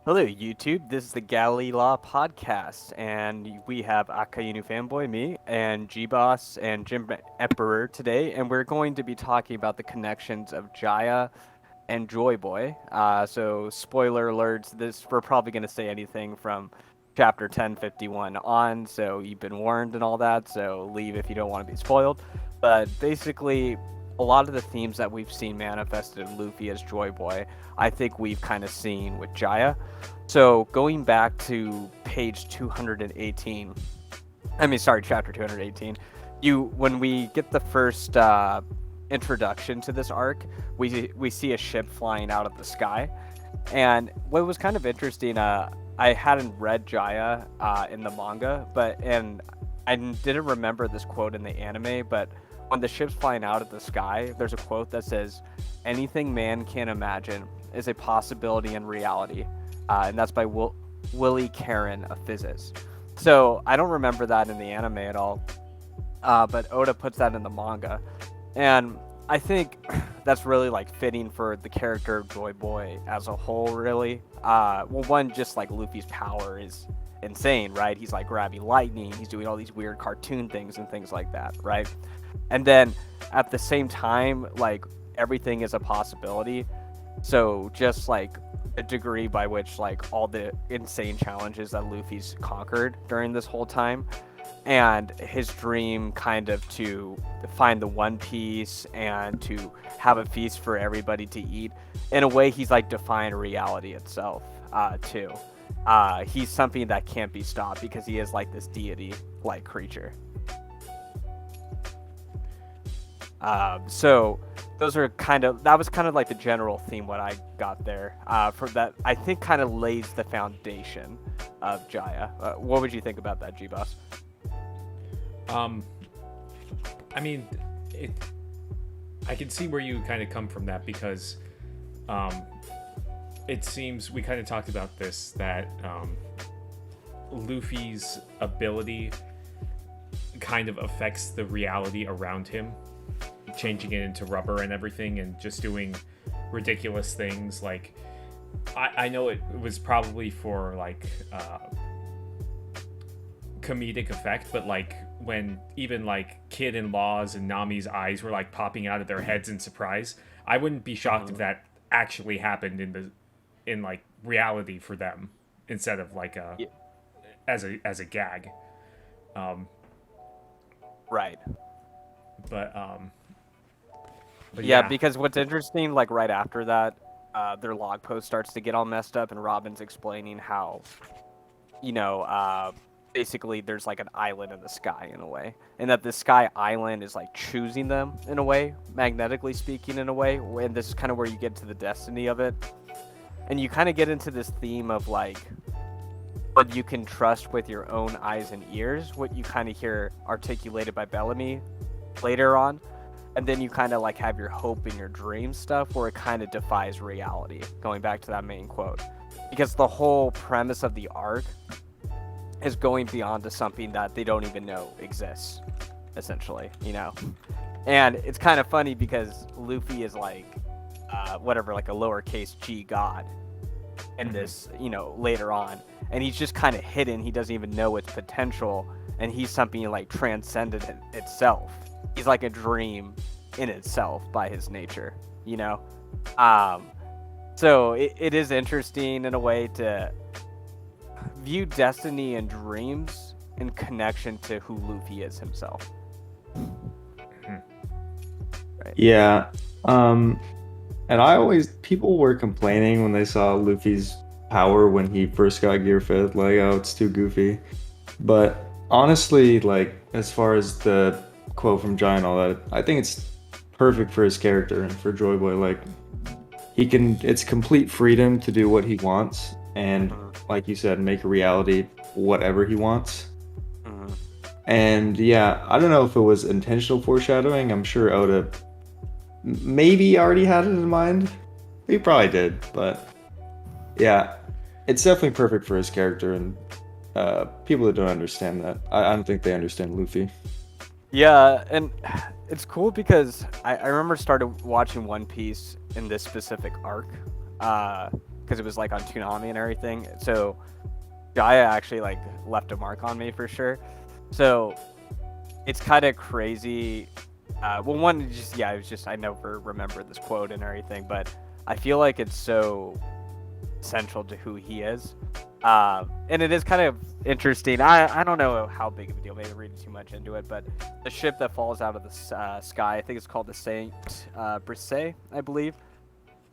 Hello, YouTube. This is the Galley La Podcast, and we have Akainu Fanboy, me, and Geboss and Jimemperor today, and we're going to be talking about the connections of Jaya and Joyboy. So, spoiler alerts, this we're probably going to say anything from chapter 1051 on, so you've been warned and all that, so leave if you don't want to be spoiled. But basically, a lot of the themes that we've seen manifested in Luffy as Joyboy, I think we've kind of seen with Jaya. So going back to page 218, chapter 218, when we get the first introduction to this arc, we see a ship flying out of the sky, and what was kind of interesting, I hadn't read Jaya in the manga, and I didn't remember this quote in the anime, but when the ship's flying out of the sky, there's a quote that says, "Anything man can imagine is a possibility in reality," and that's by Willie Caron, a physicist. So I don't remember that in the anime at all, but Oda puts that in the manga, and I think that's really like fitting for the character of Joyboy as a whole. Really, one, just like Luffy's power is insane, right? He's like grabbing lightning, he's doing all these weird cartoon things and things like that, right? And then at the same time, like, everything is a possibility. So just like a degree by which like all the insane challenges that Luffy's conquered during this whole time, and his dream kind of to find the One Piece and to have a feast for everybody to eat, in a way he's like defying reality itself too. He's something that can't be stopped because he is like this deity like creature. So that was kind of like the general theme what I got there. For that, I think kind of lays the foundation of Jaya. What would you think about that, G-Boss? I mean, I can see where you kind of come from that, because it seems we kind of talked about this, that Luffy's ability kind of affects the reality around him, changing it into rubber and everything, and just doing ridiculous things. Like, I know it was probably for like comedic effect, but like when even like Kid and Law's and Nami's eyes were like popping out of their heads in surprise, I wouldn't be shocked if that actually happened in like reality for them, instead of like as a gag. Right. But yeah, because what's interesting, like right after that, their log post starts to get all messed up, and Robin's explaining how, basically there's like an island in the sky in a way, and that the sky island is like choosing them in a way, magnetically speaking in a way, and this is kind of where you get to the destiny of it, and you kind of get into this theme of like what you can trust with your own eyes and ears, what you kind of hear articulated by Bellamy later on. And then you kind of like have your hope and your dream stuff where it kind of defies reality, going back to that main quote. Because the whole premise of the arc is going beyond to something that they don't even know exists, essentially, And it's kind of funny because Luffy is like, like a lowercase g god in this, later on. And he's just kind of hidden. He doesn't even know its potential. And he's something like transcendent itself. He's like a dream in itself by his nature, So it is interesting in a way to view destiny and dreams in connection to who Luffy is himself. Right. Yeah. And people were complaining when they saw Luffy's power when he first got gear fed, like, oh, it's too goofy. But honestly, like, as far as the quote from Jai and all that, I think it's perfect for his character and for Joyboy. Like, it's complete freedom to do what he wants, and like you said, make a reality whatever he wants. And yeah, I don't know if it was intentional foreshadowing. I'm sure Oda maybe already had it in mind. He probably did, but yeah, it's definitely perfect for his character, and people that don't understand that, I don't think they understand Luffy. Yeah, and it's cool because I remember started watching One Piece in this specific arc, because it was like on Toonami and everything. So Jaya actually like left a mark on me for sure. So it's kind of crazy. Well, one, just yeah, it was just I never remember this quote and everything, but I feel like it's so central to who he is. And it is kind of interesting. I don't know how big of a deal, maybe reading too much into it, but the ship that falls out of the sky, I think it's called the Saint Brice, I believe.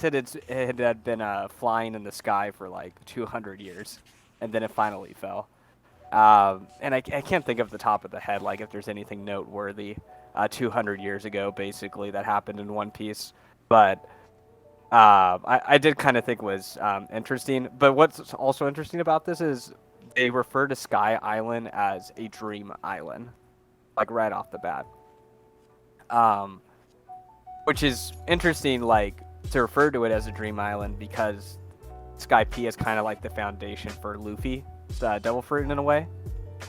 It had been flying in the sky for like 200 years, and then it finally fell. And I can't think of the top of the head, like if there's anything noteworthy 200 years ago, basically, that happened in One Piece. But I did kind of think was interesting. But what's also interesting about this is they refer to Sky Island as a dream island, like right off the bat. Which is interesting, like to refer to it as a dream island because Sky P is kind of like the foundation for Luffy, Devil Fruit in a way,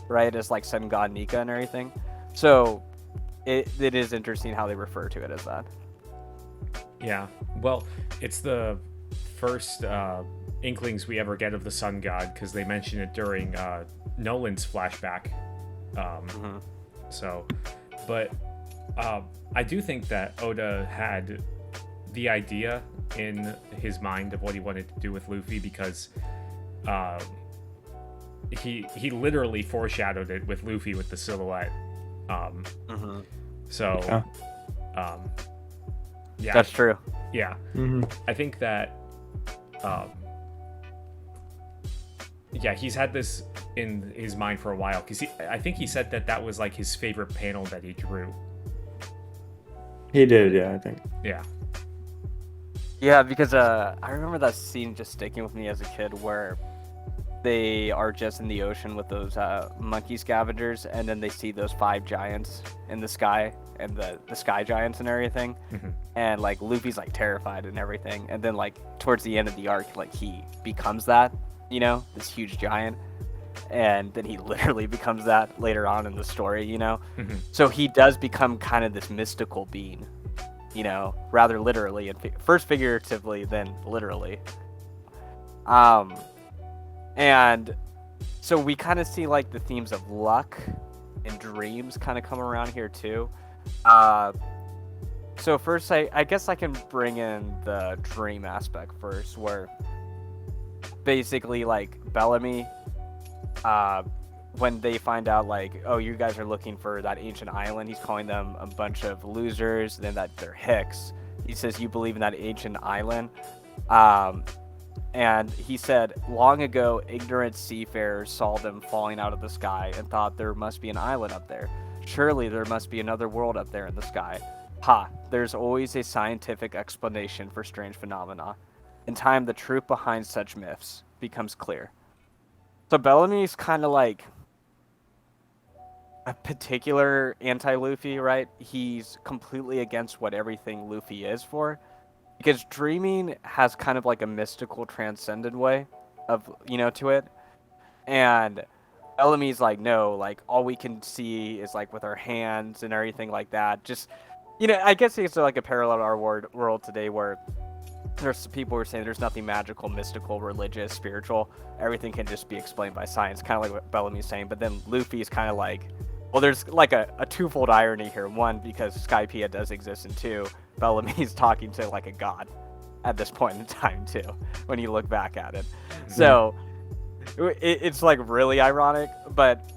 right? As like Sun God Nika and everything. So it is interesting how they refer to it as that. Yeah, well, it's the first inklings we ever get of the Sun God because they mention it during Nolan's flashback. So, but I do think that Oda had the idea in his mind of what he wanted to do with Luffy because he literally foreshadowed it with Luffy with the silhouette. So, yeah, that's true. Yeah, I think that, yeah, he's had this in his mind for a while because I think he said that was like his favorite panel that he drew. He did, yeah, I think. Yeah. Yeah, because I remember that scene just sticking with me as a kid where they are just in the ocean with those monkey scavengers, and then they see those 5 giants in the sky, and the sky giants and everything. And like Luffy's like terrified and everything, and then like towards the end of the arc, like he becomes that, you know, this huge giant, and then he literally becomes that later on in the story, you know. So he does become kind of this mystical being, you know, rather literally, and first figuratively, then literally. And so we kind of see like the themes of luck and dreams kind of come around here too. So first, I guess I can bring in the dream aspect first, where basically like Bellamy, when they find out like, oh, you guys are looking for that ancient island, he's calling them a bunch of losers, then that they're hicks. He says, you believe in that ancient island? And he said, long ago, ignorant seafarers saw them falling out of the sky and thought there must be an island up there. Surely there must be another world up there in the sky. Ha, there's always a scientific explanation for strange phenomena. In time, the truth behind such myths becomes clear. So Bellamy's kind of like a particular anti-Luffy, right? He's completely against what everything Luffy is for. Because dreaming has kind of like a mystical, transcendent way of, you know, to it. And Bellamy's like, no, like all we can see is like with our hands and everything like that. Just, you know, I guess it's like a parallel to our world today where there's people who are saying there's nothing magical, mystical, religious, spiritual. Everything can just be explained by science, kind of like what Bellamy's saying. But then Luffy's kind of like, well, there's like a twofold irony here. One, because Skypiea does exist, and two, Bellamy's talking to like a god at this point in time too, when you look back at it. So it's like really ironic, but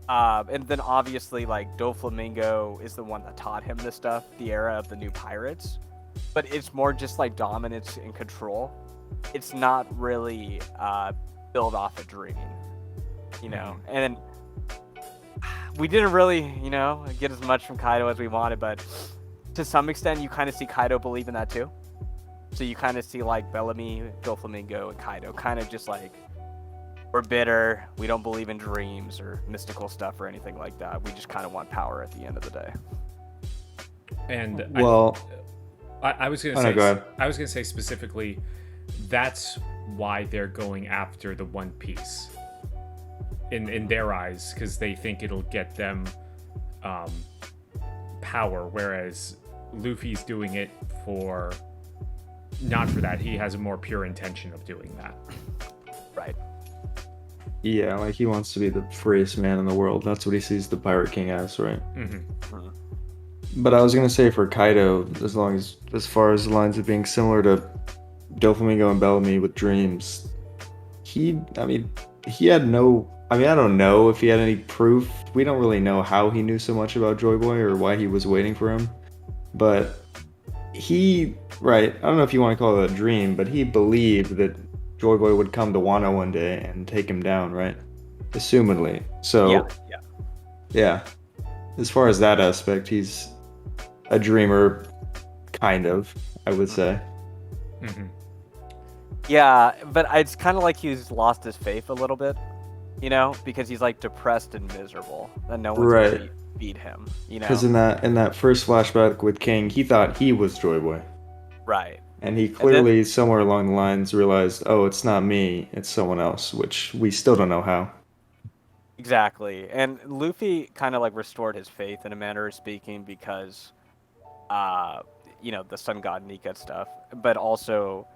and then obviously like Doflamingo is the one that taught him this stuff, the era of the new pirates, but it's more just like dominance and control. It's not really built off of dreaming, you know. And we didn't really, you know, get as much from Kaido as we wanted, but to some extent, you kind of see Kaido believe in that too. So you kind of see like Bellamy, Doflamingo, and Kaido kind of just like, we're bitter, we don't believe in dreams or mystical stuff or anything like that. We just kind of want power at the end of the day. And well, I was gonna say, I was gonna say specifically, that's why they're going after the One Piece. In their eyes, because they think it'll get them power, whereas Luffy's doing it for not for that. He has a more pure intention of doing that. Right. Yeah, like he wants to be the freest man in the world. That's what he sees the Pirate King as, right? Mm-hmm. But I was gonna say for Kaido, as far as the lines of being similar to Doflamingo and Bellamy with dreams, he had no. I mean, I don't know if he had any proof. We don't really know how he knew so much about Joyboy or why he was waiting for him. But right, I don't know if you want to call it a dream, but he believed that Joyboy would come to Wano one day and take him down, right? Assumedly. So, yeah. As far as that aspect, he's a dreamer, kind of, I would say. Mm-hmm. Yeah, but it's kind of like he's lost his faith a little bit, you know, because he's like depressed and miserable, and no one's really beat him, you know. Because in that first flashback with King, he thought he was Joyboy. Right. And he clearly, somewhere along the lines, realized, oh, it's not me, it's someone else, which we still don't know how. Exactly. And Luffy kind of like restored his faith in a manner of speaking because, you know, the sun god Nika stuff, but also,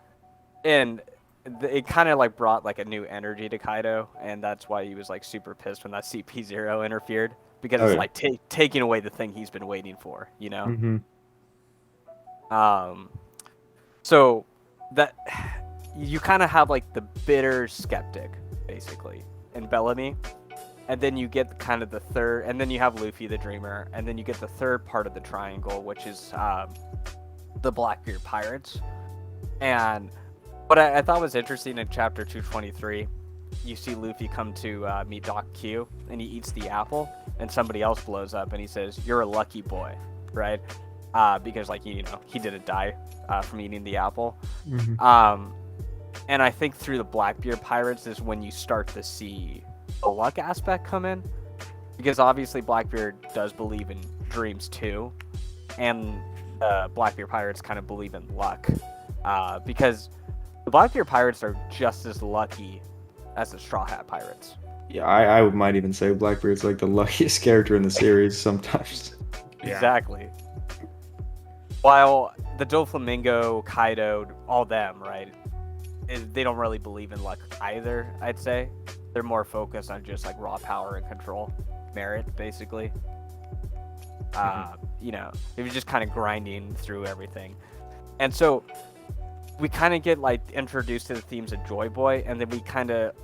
it kind of like brought like a new energy to Kaido, and that's why he was like super pissed when that CP0 interfered, because it's like taking away the thing he's been waiting for, you know? Mm-hmm. So that you kind of have like the bitter skeptic basically in Bellamy, and then you get kind of the third, and then you have Luffy the dreamer, and then you get the third part of the triangle, which is the Blackbeard pirates. And what I thought was interesting in chapter 223, you see Luffy come to meet Doc Q, and he eats the apple, and somebody else blows up, and he says, "You're a lucky boy," right? Because like he didn't die from eating the apple. Mm-hmm. And I think through the Blackbeard pirates is when you start to see the luck aspect come in, because obviously Blackbeard does believe in dreams too, and Blackbeard pirates kind of believe in luck, because the Blackbeard pirates are just as lucky as the Straw Hat pirates. Yeah, I might even say Blackbeard's like the luckiest character in the series sometimes. Yeah. Exactly. While the Doflamingo, Kaido, all them, right, they don't really believe in luck either, I'd say. They're more focused on just like raw power and control, merit, basically. You know, they were just kind of grinding through everything. And so we kind of get like introduced to the themes of Joyboy, and then we kind of,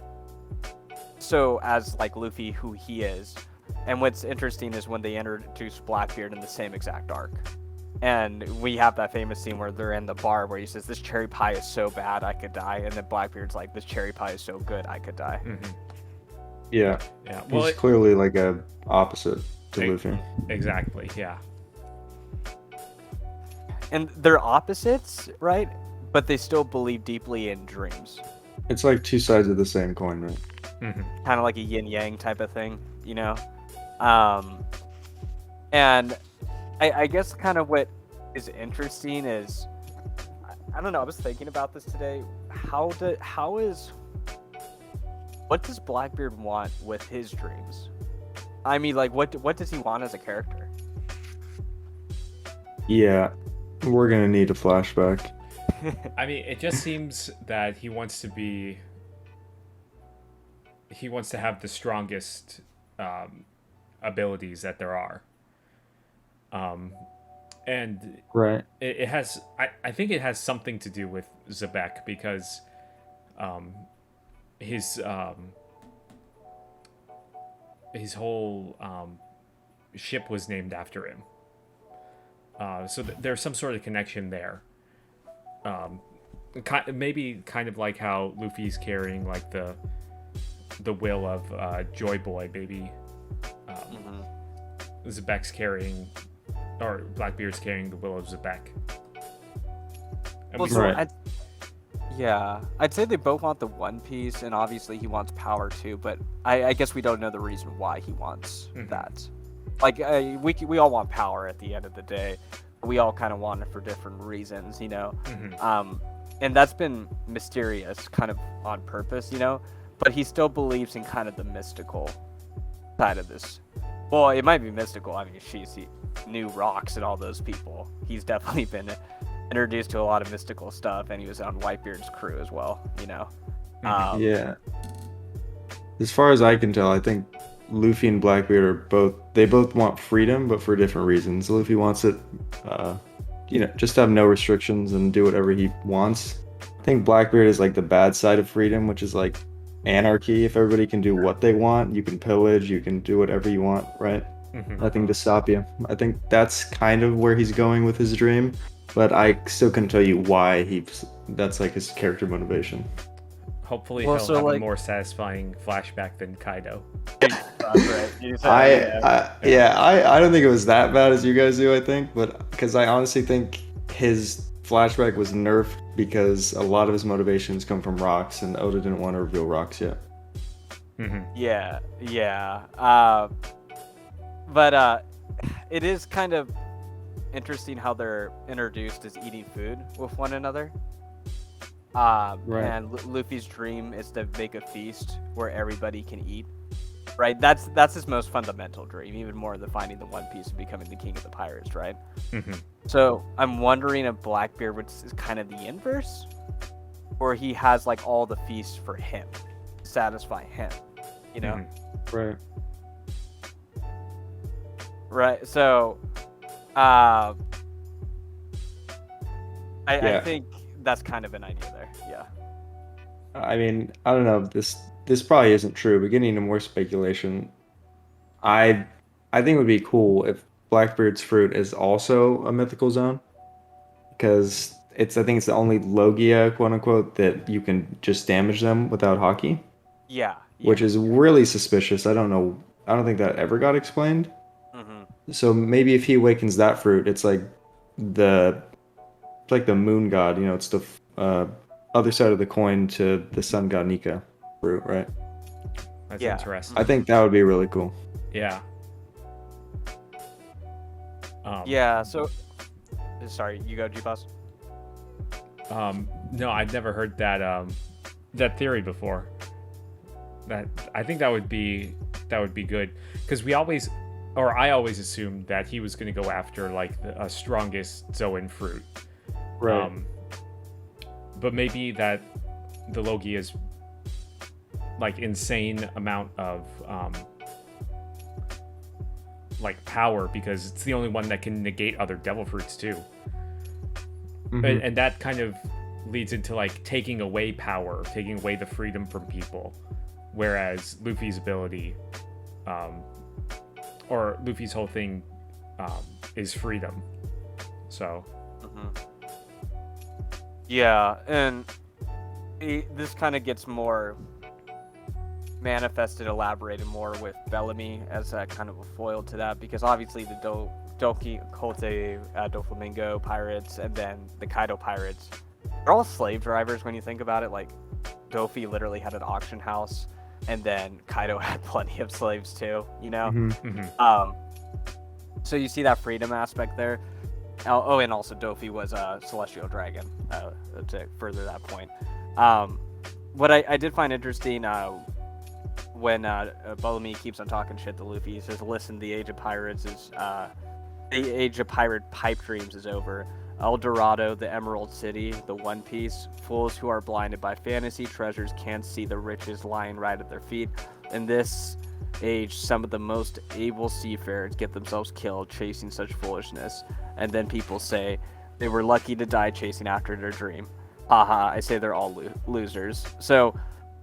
so as like Luffy, who he is. And what's interesting is when they introduce Blackbeard in the same exact arc. And we have that famous scene where they're in the bar where he says, "This cherry pie is so bad I could die," and then Blackbeard's like, "This cherry pie is so good I could die." Mm-hmm. Yeah. Well, he's clearly like a opposite to Luffy. Exactly. Yeah. And they're opposites, right? But they still believe deeply in dreams. It's like two sides of the same coin, right? Mm-hmm. Kind of like a yin-yang type of thing, you know? And I guess kind of what is interesting is, I don't know, I was thinking about this today. What does Blackbeard want with his dreams? I mean, like, what does he want as a character? Yeah, we're gonna need a flashback. I mean, it just seems that he wants to have the strongest abilities that there are. And right. It has, I think it has something to do with Zebek, because his whole ship was named after him. So there's some sort of connection there. Maybe kind of like how Luffy's carrying like the will of Joyboy, maybe Zebek's carrying, or Blackbeard's carrying the will of Zebek. Well, so I'd say they both want the One Piece, and obviously he wants power too, but I guess we don't know the reason why he wants that. Like, we all want power at the end of the day. We all kind of want it for different reasons, you know? And that's been mysterious, kind of on purpose, you know? But he still believes in kind of the mystical side of this. Well, it might be mystical. I mean, he knew Rocks and all those people. He's definitely been introduced to a lot of mystical stuff, and he was on Whitebeard's crew as well. Yeah. As far as I can tell, I think Luffy and Blackbeard are both want freedom, but for different reasons. Luffy wants it, just to have no restrictions and do whatever he wants. I think Blackbeard is like the bad side of freedom, which is like anarchy. If everybody can do what they want, you can pillage, you can do whatever you want, right? Nothing to stop you. I think that's kind of where he's going with his dream, but I still couldn't tell you why that's like his character motivation. Hopefully he'll have a more satisfying flashback than Kaido. I don't think it was that bad as you guys do, I think, but because I honestly think his flashback was nerfed because a lot of his motivations come from rocks, and Oda didn't want to reveal rocks yet. Yeah. But it is kind of interesting how they're introduced as eating food with one another. Right. And Luffy's dream is to make a feast where everybody can eat. Right? That's his most fundamental dream, even more than finding the One Piece and becoming the king of the pirates, right? So I'm wondering if Blackbeard is kind of the inverse, or he has like all the feasts for him, satisfy him, Right. Right. So, I think that's kind of an idea there. Yeah. I mean, I don't know. This probably isn't true, but getting into more speculation, I think it would be cool if Blackbeard's fruit is also a mythical zone, because I think it's the only Logia, quote unquote, that you can just damage them without Haki. Yeah. Which is really suspicious. I don't know. I don't think that ever got explained. So maybe if he awakens that fruit, it's like the moon god. It's the other side of the coin to the sun god Nika fruit, right? That's interesting. I think that would be really cool. Yeah. So, sorry, you go, G-Boss. No, I'd never heard that theory before. I think that would be good, because I always assumed that he was going to go after like the strongest Zoan fruit. Right. But maybe that the Logia's like insane amount of like power, because it's the only one that can negate other devil fruits too. And that kind of leads into like taking away power, taking away the freedom from people, whereas Luffy's ability or Luffy's whole thing is freedom. So yeah, and this kind of gets more manifested, elaborated more with Bellamy as a kind of a foil to that, because obviously the Doki Kote Doflamingo pirates and then the Kaido pirates, they're all slave drivers when you think about it. Like, Dofi literally had an auction house, and then Kaido had plenty of slaves too, So you see that freedom aspect there. Oh, and also Dofi was a celestial dragon, to further that point. What I did find interesting, when Bellamy keeps on talking shit to Luffy, he says, listen, the age of pirate pipe dreams is over. El Dorado, the Emerald City, the One Piece, fools who are blinded by fantasy treasures can't see the riches lying right at their feet. In this age, some of the most able seafarers get themselves killed chasing such foolishness, and then people say they were lucky to die chasing after their dream. Haha, I say they're all losers. So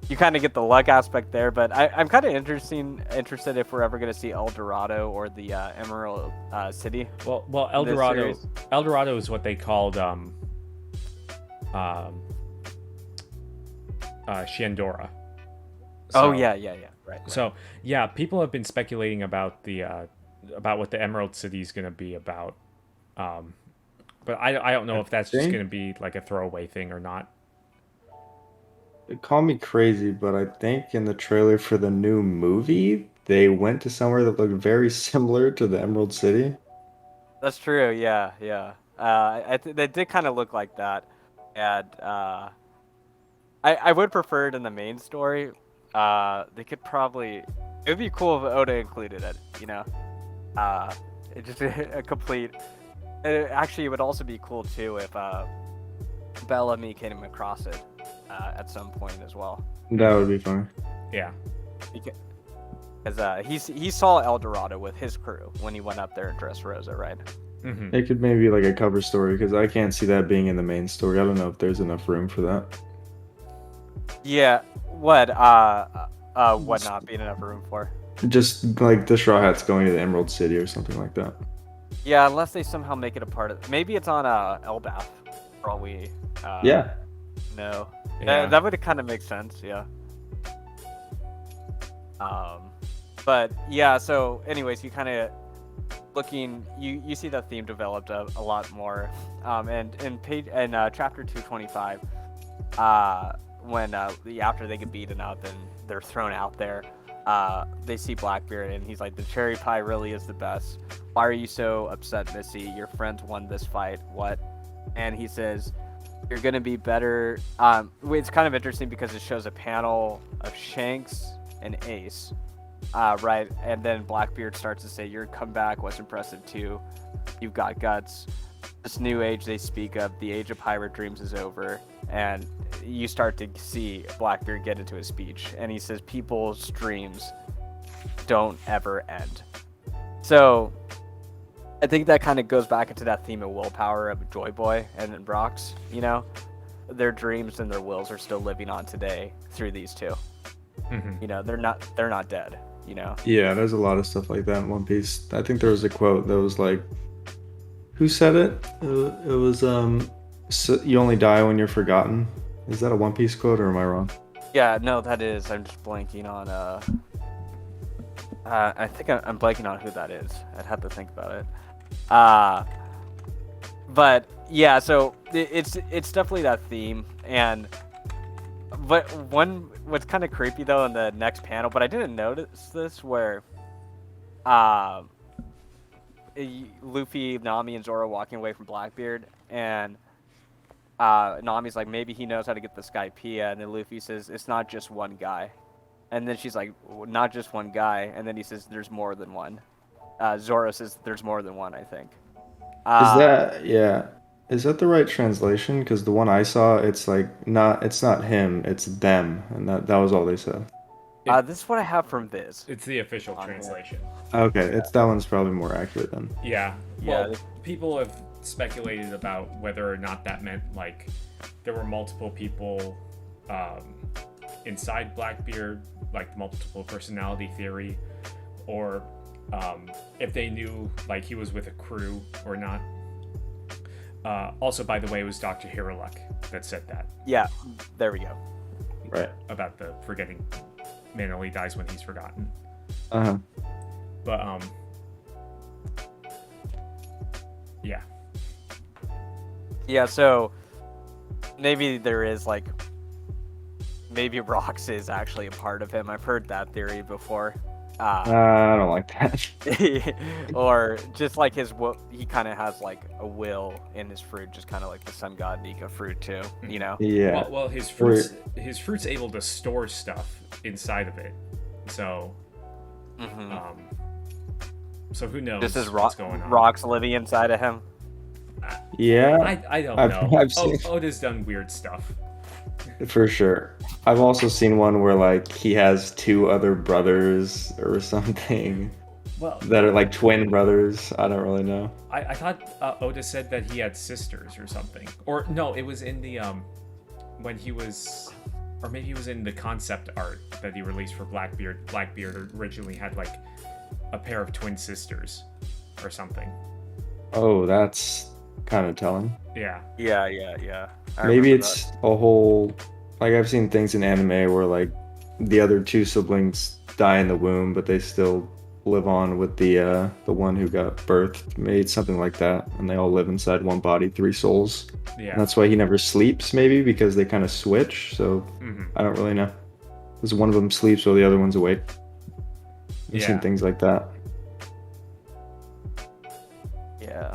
you kind of get the luck aspect there, but I'm kind of interested if we're ever going to see El Dorado or the Emerald City. Well, El Dorado is what they called Shandora. So, yeah, right. So yeah, people have been speculating about about what the Emerald City is going to be about, but I don't know if that's just going to be like a throwaway thing or not. Call me crazy, but I think in the trailer for the new movie, they went to somewhere that looked very similar to the Emerald City. That's true. Yeah. They did kind of look like that, and I would prefer it in the main story. They could probably. It would be cool if Oda included it. It's just a complete Actually, it would also be cool too if Bellamy came across it at some point as well. That would be fun. Yeah. Because he saw El Dorado with his crew when he went up there in Dressrosa, right? Mm-hmm. It could maybe be like a cover story because I can't see that being in the main story. I don't know if there's enough room for that. Yeah. What not being enough room for? Just like the Straw Hats going to the Emerald City or something like that. Yeah, unless they somehow make it a part of. Maybe it's on Elbath, for all we. Yeah. No. Yeah. That would kind of make sense. Yeah. But yeah. So, anyways, you kind of looking. You see that theme developed a lot more. And in chapter 225, when after they get beaten up and they're thrown out there. They see Blackbeard and he's like, the cherry pie really is the best. Why are you so upset, Missy? Your friends won this fight. What? And he says, you're going to be better. It's kind of interesting because it shows a panel of Shanks and Ace, right? And then Blackbeard starts to say, your comeback was impressive too. You've got guts. This new age they speak of, the age of pirate dreams, is over. And you start to see Blackbeard get into his speech, and he says people's dreams don't ever end. So I think that kind of goes back into that theme of willpower of Joyboy and Brox. Their dreams and their wills are still living on today through these two. Mm-hmm. They're not dead. Yeah, there's a lot of stuff like that in One Piece. I think there was a quote that was like, who said it? It was so you only die when you're forgotten. Is that a One Piece quote or am I wrong? Yeah, no, that is. I'm just blanking on. I think I'm blanking on who that is. I'd have to think about it. But yeah, so it's definitely that theme. But what's kind of creepy though in the next panel, but I didn't notice this, where Luffy, Nami, and Zoro walking away from Blackbeard, and Nami's like, maybe he knows how to get the Skypiea, and then Luffy says, it's not just one guy. And then she's like, not just one guy, and then he says, there's more than one. Zoro says, there's more than one, I think. Is that the right translation? Because the one I saw, it's like, it's not him, it's them, and that was all they said. This is what I have from Viz. It's the official translation. Okay, that one's probably more accurate then. Yeah. Well, people have speculated about whether or not that meant like there were multiple people inside Blackbeard, like multiple personality theory, or if they knew like he was with a crew or not. Also, by the way, it was Dr. Hiroluck that said that. Yeah, there we go. Right. About the forgetting man only dies when he's forgotten. Uh-huh. But yeah. Yeah, so maybe there is like, maybe Rox is actually a part of him. I've heard that theory before. I don't like that. Or just like he kind of has like a will in his fruit, just kind of like the sun god Nika fruit too, Yeah. Well, his fruit's able to store stuff inside of it, so so who knows? This is what's going on? Rox living inside of him. Yeah. I don't know. I've seen... Oda's done weird stuff. For sure. I've also seen one where like he has two other brothers or something. Well, that are like twin brothers. I don't really know. I thought Oda said that he had sisters or something. Or no, it was in the when he was, or maybe it was in the concept art that he released for Blackbeard. Blackbeard originally had like a pair of twin sisters or something. Oh, that's kind of telling. Yeah. Yeah. Maybe it's a whole, like I've seen things in anime where like the other two siblings die in the womb, but they still live on with the one who got birthed, made something like that, and they all live inside one body, three souls. Yeah. And that's why he never sleeps, maybe because they kind of switch. So I don't really know. Because one of them sleeps while the other one's awake. I've seen things like that. Yeah.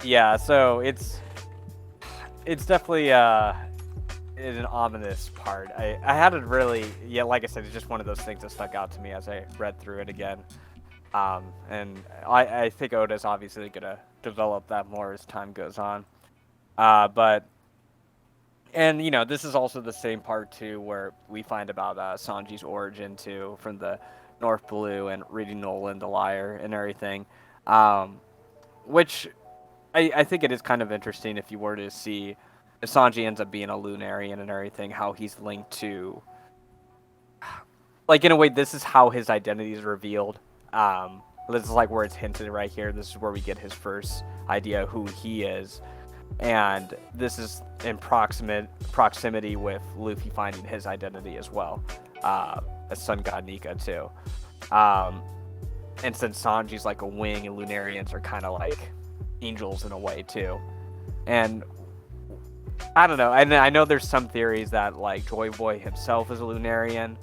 Yeah. So it's definitely an ominous part. I hadn't really, like I said, it's just one of those things that stuck out to me as I read through it again. And I think Oda's obviously gonna develop that more as time goes on. But and this is also the same part too where we find about Sanji's origin too from the North Blue and reading Nolan the Liar and everything, which I think it is kind of interesting if you were to see if Sanji ends up being a Lunarian and everything, how he's linked to, like, in a way, this is how his identity is revealed. This is like where it's hinted right here. This is where we get his first idea of who he is. And this is in proximity with Luffy finding his identity as well, as Sun God Nika too. And since Sanji's like a wing and Lunarians are kind of like angels in a way too. And I don't know. I know there's some theories that like Joyboy himself is a Lunarian,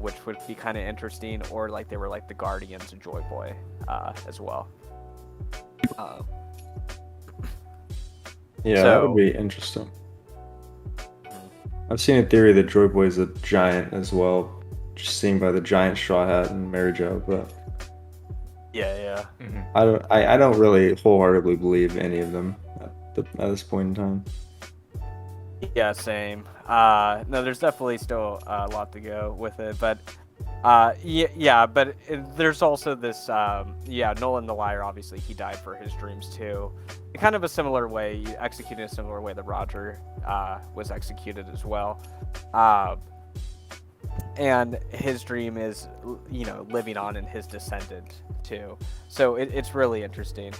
which would be kind of interesting, or like they were like the guardians of Joyboy as well. Yeah, that would be interesting. I've seen a theory that Joyboy is a giant as well, just seen by the giant straw hat and Mary Jo, but yeah. Mm-hmm. I don't really wholeheartedly believe any of them at this point in time. Yeah, same. No, there's definitely still a lot to go with it, but but there's also this Nolan the Liar, obviously he died for his dreams too, in kind of a similar way, executed in a similar way that Roger was executed as well, and his dream is living on in his descendant too, so it's really interesting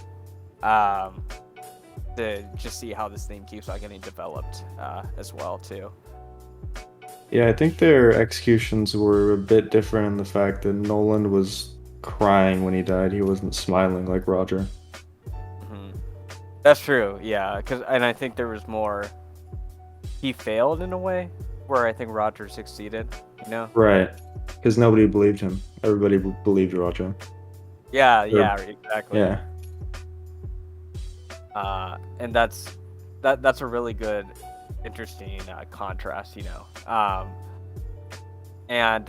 to just see how this theme keeps on getting developed as well too. Yeah, I think their executions were a bit different in the fact that Nolan was crying when he died. He wasn't smiling like Roger. Mm-hmm. That's true, yeah. And I think there was more. He failed in a way, where I think Roger succeeded. Right, because nobody believed him. Everybody believed Roger. Yeah, exactly. Yeah. And that's a really good, interesting contrast, and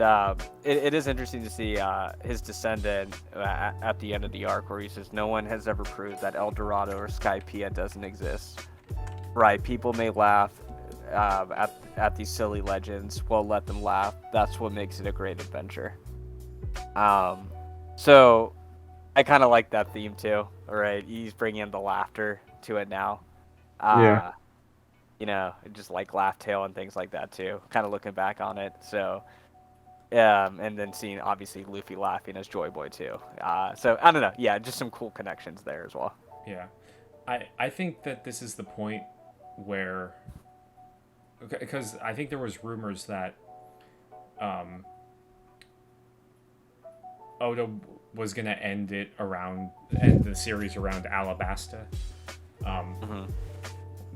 it is interesting to see his descendant at the end of the arc where he says, no one has ever proved that El Dorado or Skypiea doesn't exist. Right, people may laugh at these silly legends. Well, let them laugh. That's what makes it a great adventure. So I kind of like that theme too. Right, he's bringing the laughter to it now. Yeah. Just like Laugh Tale and things like that too. Kind of looking back on it. So, and then seeing obviously Luffy laughing as Joyboy too. So I don't know. Yeah, just some cool connections there as well. Yeah, I think that this is the point where, because I think there was rumors that Oda was gonna end the series around Alabasta.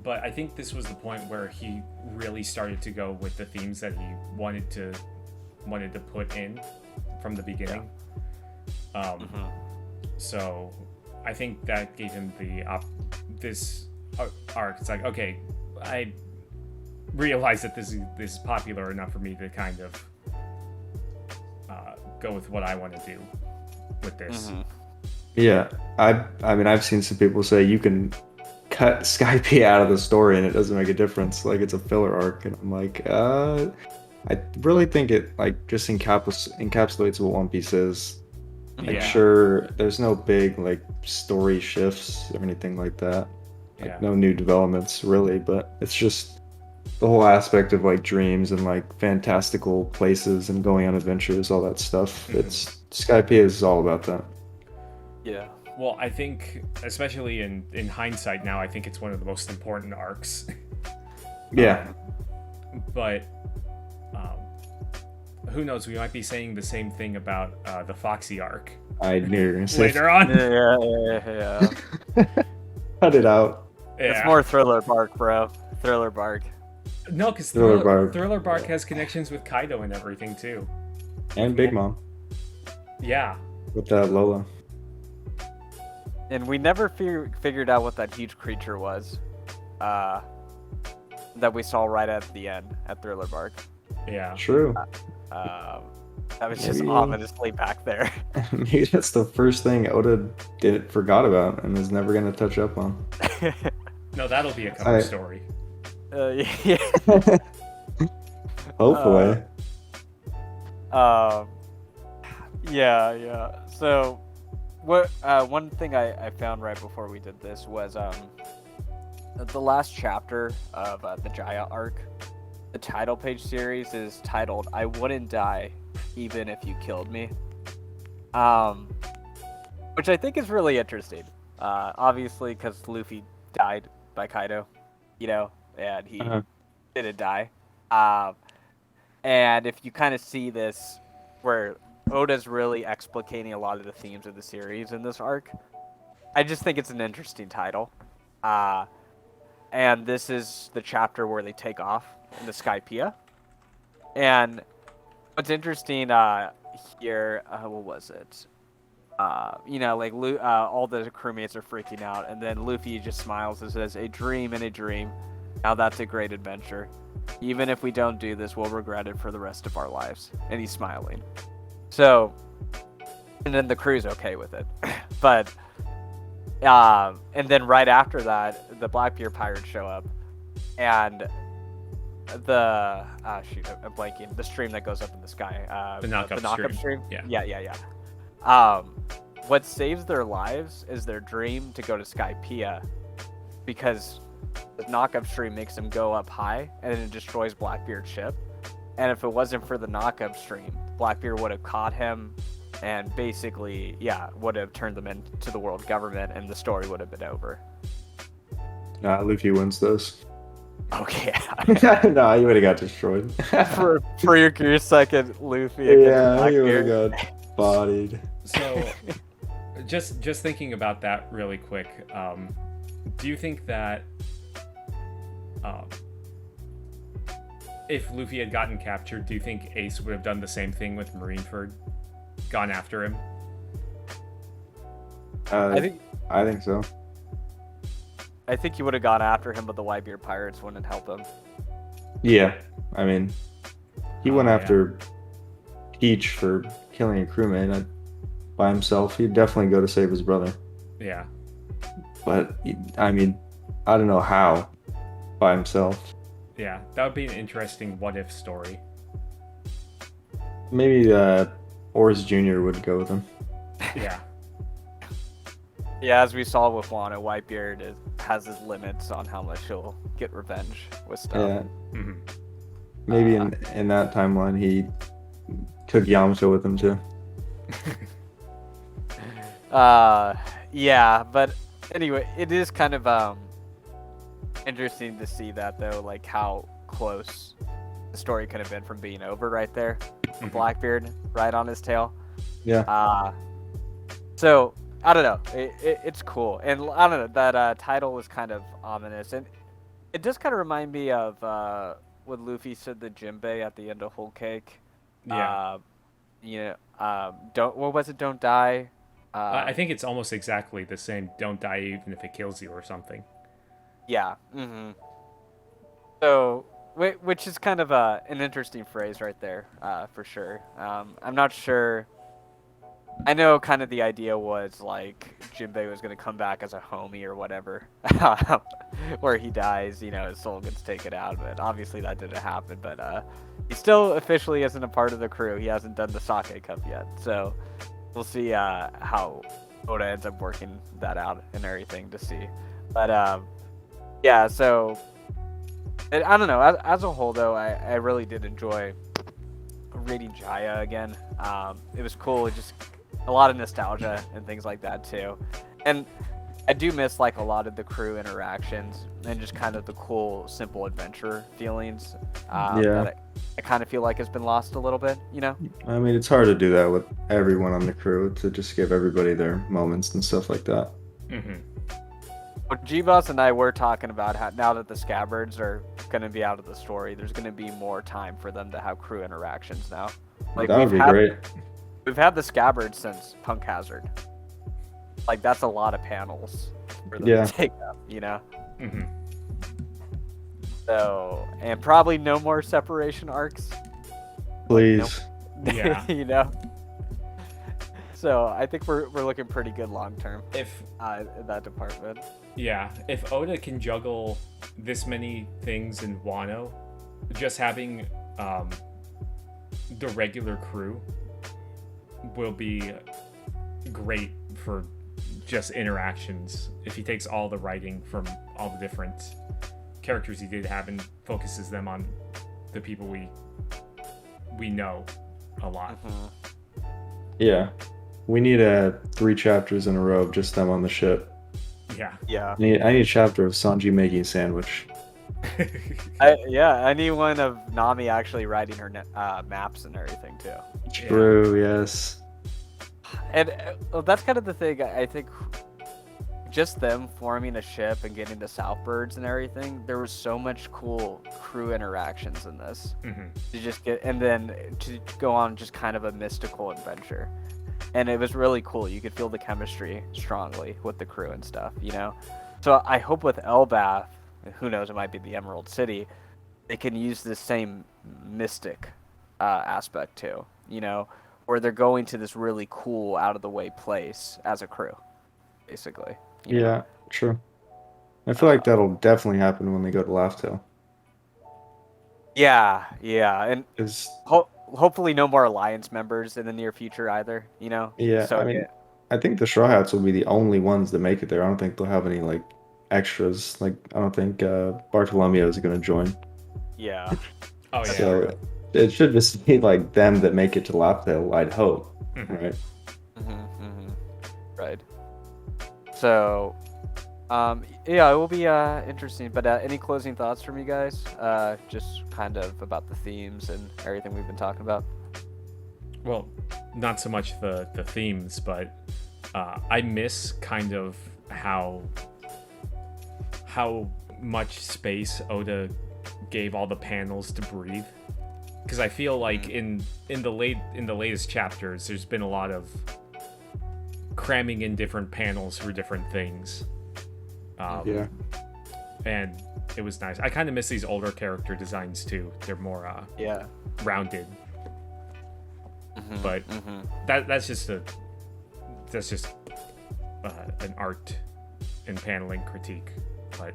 But I think this was the point where he really started to go with the themes that he wanted to put in from the beginning. So I think that gave him this arc. It's like, okay, I realize that this is popular enough for me to kind of go with what I want to do with this. Yeah, I mean, I've seen some people say you can cut Skypiea out of the story and it doesn't make a difference, like it's a filler arc, and I'm like, I really think it like just encapsulates what One Piece is. Like, sure, there's no big like story shifts or anything like that, like no new developments really, but it's just the whole aspect of like dreams and like fantastical places and going on adventures, all that stuff. It's Skypiea is all about that. Yeah. Well, I think, especially in hindsight now, I think it's one of the most important arcs. Yeah. But who knows? We might be saying the same thing about the Foxy arc. I knew you were gonna say later on. Yeah. Cut it out. Yeah. It's more Thriller Bark, bro. Thriller Bark. No, because Thriller Bark has connections with Kaido and everything too. And Big Mom. Yeah. With that Lola. And we never figured out what that huge creature was that we saw right at the end at Thriller Bark. Yeah. True. That was just Maybe- ominously back there. Maybe that's the first thing Oda forgot about and is never gonna touch up on. No, that'll be a cover I- story. Yeah. Hopefully. Yeah. So, one thing I found right before we did this was the last chapter of the Jaya Arc. The title page series is titled "I Wouldn't Die Even If You Killed Me," which I think is really interesting. Obviously, because Luffy died by Kaido, and he didn't die. And if you kind of see this, where Oda's really explicating a lot of the themes of the series in this arc, I just think it's an interesting title. And this is the chapter where they take off in the Skypiea. And what's interesting here, what was it? All the crewmates are freaking out, and then Luffy just smiles and says, "A dream and a dream. Now that's a great adventure. Even if we don't do this, we'll regret it for the rest of our lives." And he's smiling. So, and then the crew's okay with it. But, and then right after that, the Blackbeard pirates show up, and the, I'm blanking, the stream that goes up in the sky. The knock-up stream. Yeah. What saves their lives is their dream to go to Skypiea, because the knock-up stream makes them go up high, and then it destroys Blackbeard's ship. And if it wasn't for the knock-up stream, Blackbeard would have caught him, and basically, would have turned them into the world government, and the story would have been over. Nah, Luffy wins this. Okay. Nah, you would have got destroyed. for your second, Luffy. Yeah, you would have got bodied. So, just thinking about that really quick, do you think that if Luffy had gotten captured, do you think Ace would have done the same thing with Marineford? Gone after him? I think so. I think he would have gone after him, but the Whitebeard pirates wouldn't help him. Yeah, I mean, he went after Peach for killing a crewmate by himself. He'd definitely go to save his brother. Yeah. But, I mean, I don't know how by himself. Yeah, that would be an interesting what-if story. Maybe Oris Jr. would go with him. Yeah. Yeah, as we saw with Wano, Whitebeard has his limits on how much he'll get revenge with stuff. Yeah. Mm-hmm. Maybe in that timeline, he took Yamato with him too. Yeah, but anyway, it is kind of interesting to see that, though, like how close the story could have been from being over right there. Mm-hmm. Blackbeard right on his tail. Yeah. So I don't know. It's cool, and I don't know, that title was kind of ominous, and it does kind of remind me of what Luffy said to Jinbei at the end of Whole Cake. Yeah. Don't, what was it? Don't die. I think it's almost exactly the same. Don't die even if it kills you or something. Yeah. Mm-hmm. So, which is kind of an interesting phrase right there, for sure. I'm not sure. I know kind of the idea was like Jinbei was going to come back as a homie or whatever, where he dies, his soul gets taken out, but obviously that didn't happen. But he still officially isn't a part of the crew. He hasn't done the Sake Cup yet, so we'll see how Oda ends up working that out and everything to see. But yeah, so I don't know. As a whole, though, I really did enjoy reading Jaya again. It was cool. It just a lot of nostalgia and things like that too, and I do miss like a lot of the crew interactions and just kind of the cool, simple adventure feelings. That I kind of feel like has been lost a little bit. I mean, it's hard to do that with everyone on the crew, to just give everybody their moments and stuff like that. Mm-hmm. Well, Geboss and I were talking about how now that the Scabbards are going to be out of the story, there's going to be more time for them to have crew interactions now. Like, That would be great. We've had the Scabbards since Punk Hazard. Like, that's a lot of panels for them to take up, Mm-hmm. So, and probably no more separation arcs. Please. Yeah. You know. So I think we're looking pretty good long term If in that department. if Oda can juggle this many things in Wano, just having the regular crew will be great for just interactions. If he takes all the writing from all the different characters he did have and focuses them on the people we know a lot. Yeah. We need 3 chapters in a row of just them on the ship. Yeah. Yeah. I need a chapter of Sanji making a sandwich. I need one of Nami actually writing her maps and everything too. True, yes. And well, that's kind of the thing. I think just them forming a ship and getting the Southbirds and everything. There was so much cool crew interactions in this. To just get and then to go on just kind of a mystical adventure. And it was really cool. You could feel the chemistry strongly with the crew and stuff, you know? So I hope with Elbath, who knows, it might be the Emerald City, they can use the same mystic aspect too, you know? Where they're going to this really cool, out-of-the-way place as a crew, basically. You know? Yeah, true. I feel like that'll definitely happen when they go to Laugh-Tale. Yeah, and 'Cause, hopefully no more Alliance members in the near future either, you know? yeah, So, I mean, I think the Straw Hats will be the only ones that make it there. I don't think they'll have any, like, extras. Like, I don't think Bartolomeo is going to join. yeah. Oh yeah. So it should just be, like, them that make it to Laugh-Tale, I'd hope, right? Right. So, yeah, it will be interesting. But any closing thoughts from you guys? Just kind of about the themes and everything we've been talking about. Well, not so much the themes, but I miss kind of how much space Oda gave all the panels to breathe. Because I feel like in the latest chapters, there's been a lot of cramming in different panels for different things. Yeah. And it was nice. I kind of miss these older character designs too. They're more rounded. But that's just an art and paneling critique. But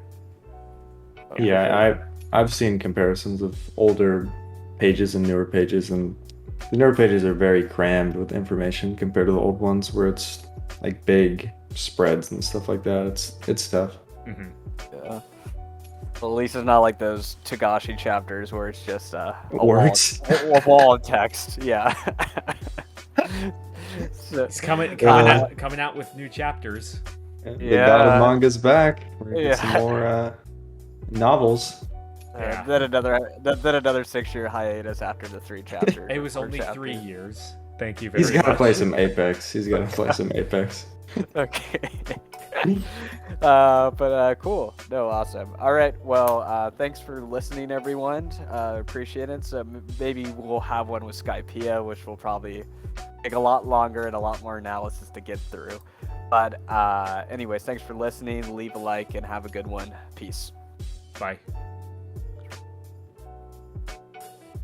Yeah, I've seen comparisons of older pages and newer pages, and the newer pages are very crammed with information compared to the old ones where it's like big spreads and stuff like that. It's tough. Yeah. Well, at least it's not like those Togashi chapters where it's just a Words. wall of text. Yeah. So, it's coming out with new chapters. The God of Manga's back. We're gonna get some more novels. Yeah. Then another 6-year hiatus after the 3 chapters. It was only chapter. 3 years. Thank you very He's much. gotta play some Apex. Okay. But cool. No, awesome. All right. Well, thanks for listening, everyone. Appreciate it. So maybe we'll have one with Skypea, which will probably take a lot longer and a lot more analysis to get through. But anyways, thanks for listening. Leave a like and have a good one. Peace. Bye.